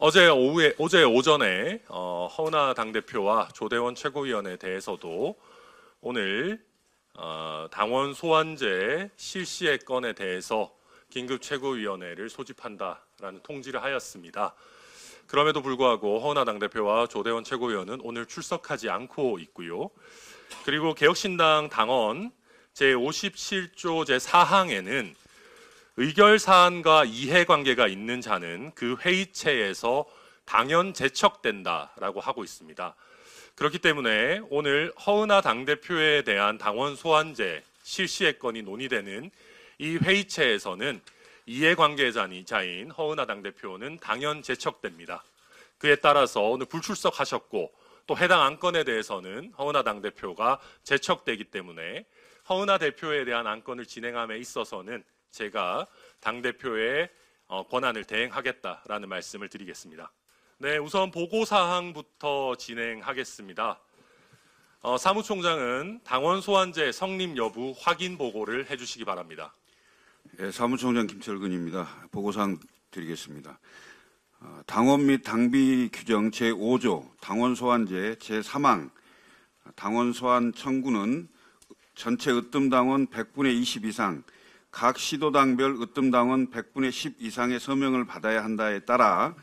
어제 오전에 허은하 당대표와 조대원 최고위원에 대해서도 오늘 당원 소환제 실시의 건에 대해서 긴급 최고위원회를 소집한다라는 통지를 하였습니다. 그럼에도 불구하고 허은하 당대표와 조대원 최고위원은 오늘 출석하지 않고 있고요. 그리고 개혁신당 당원 제57조 제4항에는 의결사안과 이해관계가 있는 자는 그 회의체에서 당연 제척된다라고 하고 있습니다. 그렇기 때문에 오늘 허은하 당대표에 대한 당원 소환제 실시의 건이 논의되는 이 회의체에서는 이해관계자인 허은하 당대표는 당연 제척됩니다. 그에 따라서 오늘 불출석하셨고 또 해당 안건에 대해서는 허은하 당대표가 제척되기 때문에 허은하 대표에 대한 안건을 진행함에 있어서는 제가 당대표의 권한을 대행하겠다라는 말씀을 드리겠습니다. 네, 우선 보고사항부터 진행하겠습니다. 사무총장은 당원 소환제 성립 여부 확인 보고를 해주시기 바랍니다. 네, 사무총장 김철근입니다. 보고사항 드리겠습니다. 당원 및 당비 규정 제5조 당원 소환제 제3항 당원 소환 청구는 전체 으뜸당원 100분의 20 이상 각 시도당별 으뜸당원 100분의 10 이상의 서명을 받아야 한다에 따라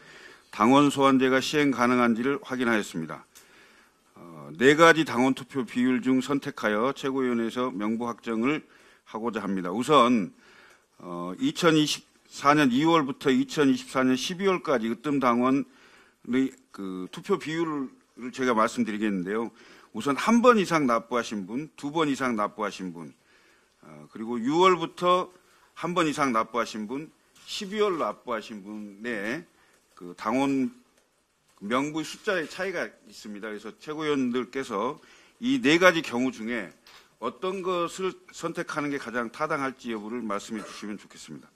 당원 소환제가 시행 가능한지를 확인하였습니다. 4가지 당원 투표 비율 중 선택하여 최고위원회에서 명부 확정을 하고자 합니다. 우선 2024년 2월부터 2024년 12월까지 으뜸당원의 투표 비율을 제가 말씀드리겠는데요. 우선 1번 이상 납부하신 분, 2번 이상 납부하신 분, 그리고 6월부터 1번 이상 납부하신 분, 12월 납부하신 분의 그 당원 명부 숫자의 차이가 있습니다. 그래서 최고위원들께서 이 4가지 경우 중에 어떤 것을 선택하는 게 가장 타당할지 여부를 말씀해 주시면 좋겠습니다.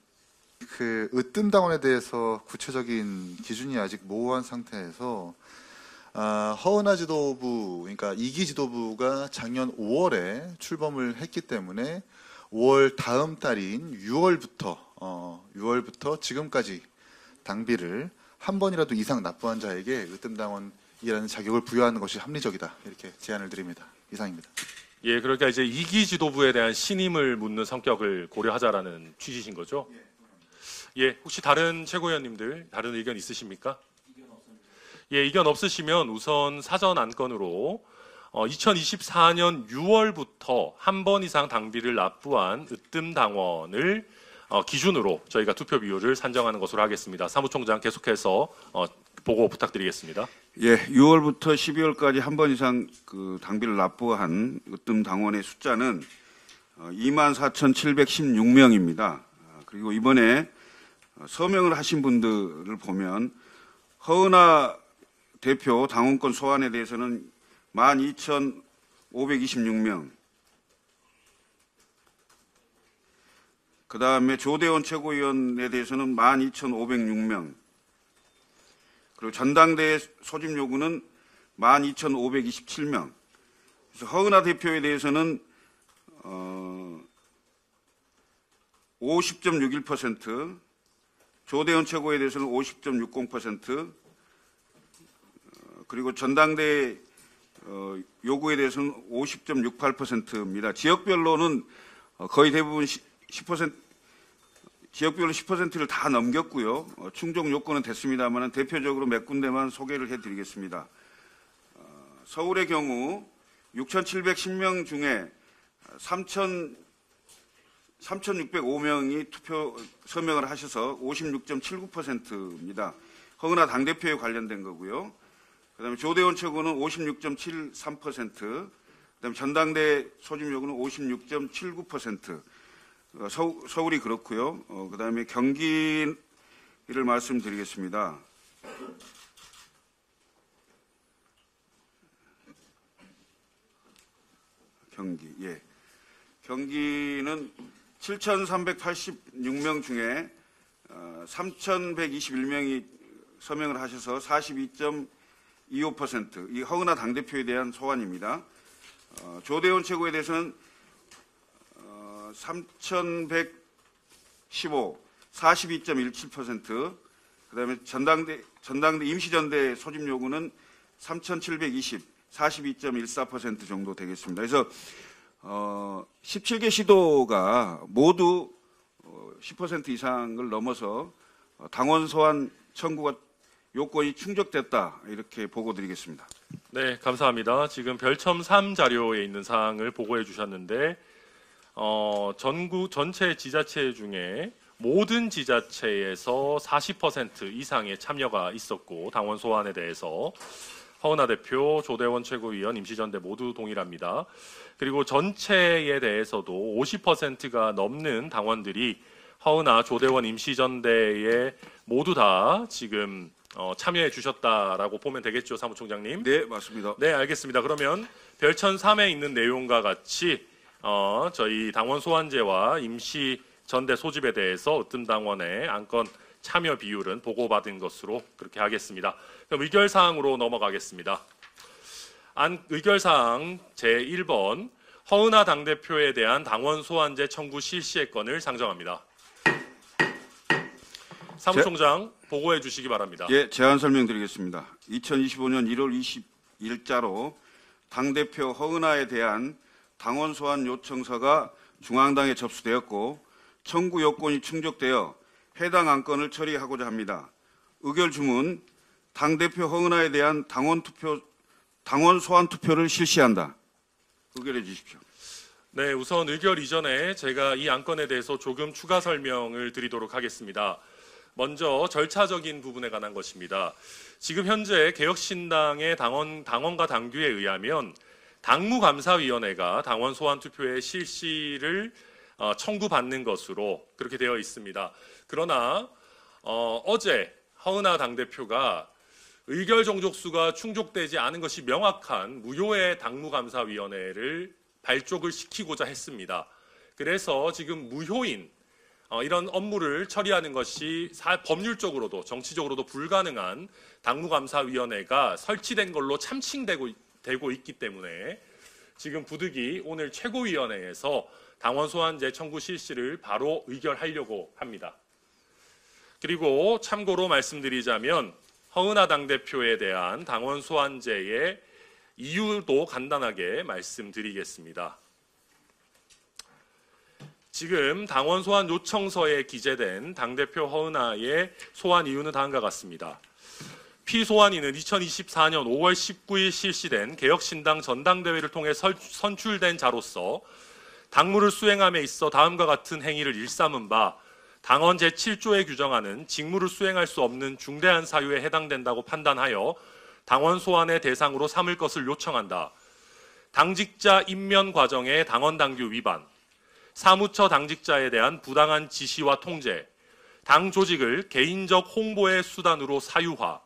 그 으뜸당원에 대해서 구체적인 기준이 아직 모호한 상태에서 허은하 지도부, 그러니까 2기 지도부가 작년 5월에 출범을 했기 때문에 5월 다음 달인 6월부터 지금까지 당비를 한 번이라도 이상 납부한 자에게 으뜸당원이라는 자격을 부여하는 것이 합리적이다. 이렇게 제안을 드립니다. 이상입니다. 예, 그러니까 이제 2기 지도부에 대한 신임을 묻는 성격을 고려하자라는 취지신 거죠? 예, 혹시 다른 최고위원님들 다른 의견 있으십니까? 예, 의견 없으시면 우선 사전 안건으로 2024년 6월부터 한 번 이상 당비를 납부한 으뜸당원을 기준으로 저희가 투표 비율을 산정하는 것으로 하겠습니다. 사무총장 계속해서 보고 부탁드리겠습니다. 예, 6월부터 12월까지 한 번 이상 그 당비를 납부한 으뜸당원의 숫자는 24,716명입니다. 그리고 이번에 서명을 하신 분들을 보면 허은하 대표 당원권 소환에 대해서는 12,526명, 그 다음에 조대원 최고위원에 대해서는 12,506명, 그리고 전당대회 소집 요구는 12,527명. 그래서 허은하 대표에 대해서는 50.61%, 조대원 최고에 대해서는 50.60%, 그리고 전당대회 요구에 대해서는 50.68%입니다. 지역별로는 거의 대부분 10%, 지역별로 10%를 다 넘겼고요. 충족 요건은 됐습니다만 대표적으로 몇 군데만 소개를 해드리겠습니다. 서울의 경우 6,710명 중에 3,605명이 투표 서명을 하셔서 56.79%입니다. 허은하 당대표에 관련된 거고요. 그다음에 조대원 최고는 56.73%, 그다음에 전당대 소집 요구는 56.79%. 서울이 그렇고요. 그다음에 경기를 말씀드리겠습니다. 경기, 예. 경기는 7,386명 중에 3,121명이 서명을 하셔서 42.25%, 이 허은하 당대표에 대한 소환입니다. 조대원 최고에 대해서는 3,115, 42.17%, 그다음에 전당대 임시전대 소집 요구는 3,720, 42.14% 정도 되겠습니다. 그래서 17개 시도가 모두 10% 이상을 넘어서 당원 소환 청구가 요건이 충족됐다 이렇게 보고드리겠습니다. 네, 감사합니다. 지금 별첨 3 자료에 있는 사항을 보고해 주셨는데 전국 전체 지자체 중에 모든 지자체에서 40% 이상의 참여가 있었고 당원 소환에 대해서 허은하 대표, 조대원 최고위원, 임시전대 모두 동일합니다. 그리고 전체에 대해서도 50%가 넘는 당원들이 허은하, 조대원, 임시전대에 모두 다 지금 참여해 주셨다라고 보면 되겠죠, 사무총장님? 네, 맞습니다. 네, 알겠습니다. 그러면 별천 3에 있는 내용과 같이 저희 당원 소환제와 임시 전대 소집에 대해서 으뜸당원의 안건 참여 비율은 보고받은 것으로 그렇게 하겠습니다. 그럼 의결사항으로 넘어가겠습니다. 의결사항 제1번 허은하 당대표에 대한 당원 소환제 청구 실시의 건을 상정합니다. 사무총장 보고해 주시기 바랍니다. 예, 제안 설명드리겠습니다. 2025년 1월 20일자로 당대표 허은하에 대한 당원 소환 요청서가 중앙당에 접수되었고 청구 요건이 충족되어 해당 안건을 처리하고자 합니다. 의결 주문 당대표 허은하에 대한 당원 소환 투표를 실시한다. 의결해 주십시오. 네, 우선 의결 이전에 제가 이 안건에 대해서 조금 추가 설명을 드리도록 하겠습니다. 먼저 절차적인 부분에 관한 것입니다. 지금 현재 개혁신당의 당원과 당규에 의하면 당무감사위원회가 당원 소환 투표의 실시를 청구받는 것으로 그렇게 되어 있습니다. 그러나 어제 허은하 당대표가 의결 정족수가 충족되지 않은 것이 명확한 무효의 당무감사위원회를 발족을 시키고자 했습니다. 그래서 지금 무효인 이런 업무를 처리하는 것이 법률적으로도 정치적으로도 불가능한 당무감사위원회가 설치된 걸로 참칭되고 있기 때문에 지금 부득이 오늘 최고위원회에서 당원 소환제 청구 실시를 바로 의결하려고 합니다. 그리고 참고로 말씀드리자면 허은하 당대표에 대한 당원 소환제의 이유도 간단하게 말씀드리겠습니다. 지금 당원 소환 요청서에 기재된 당대표 허은하의 소환 이유는 다음과 같습니다. 피소환인은 2024년 5월 19일 실시된 개혁신당 전당대회를 통해 선출된 자로서 당무를 수행함에 있어 다음과 같은 행위를 일삼은 바 당원 제7조에 규정하는 직무를 수행할 수 없는 중대한 사유에 해당된다고 판단하여 당원 소환의 대상으로 삼을 것을 요청한다. 당직자 임면 과정의 당원 당규 위반, 사무처 당직자에 대한 부당한 지시와 통제, 당 조직을 개인적 홍보의 수단으로 사유화,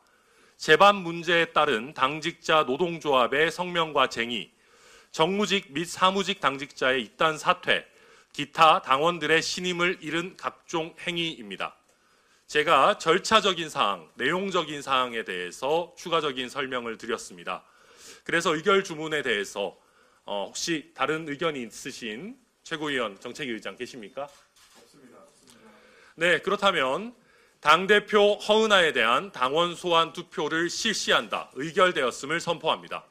재반 문제에 따른 당직자 노동조합의 성명과 쟁의, 정무직 및 사무직 당직자의 이단 사퇴, 기타 당원들의 신임을 잃은 각종 행위입니다. 제가 절차적인 사항, 내용적인 사항에 대해서 추가적인 설명을 드렸습니다. 그래서 의결 주문에 대해서 혹시 다른 의견이 있으신 최고위원, 정책위 의장 계십니까? 없습니다. 네, 그렇다면 당대표 허은하에 대한 당원 소환 투표를 실시한다. 의결되었음을 선포합니다.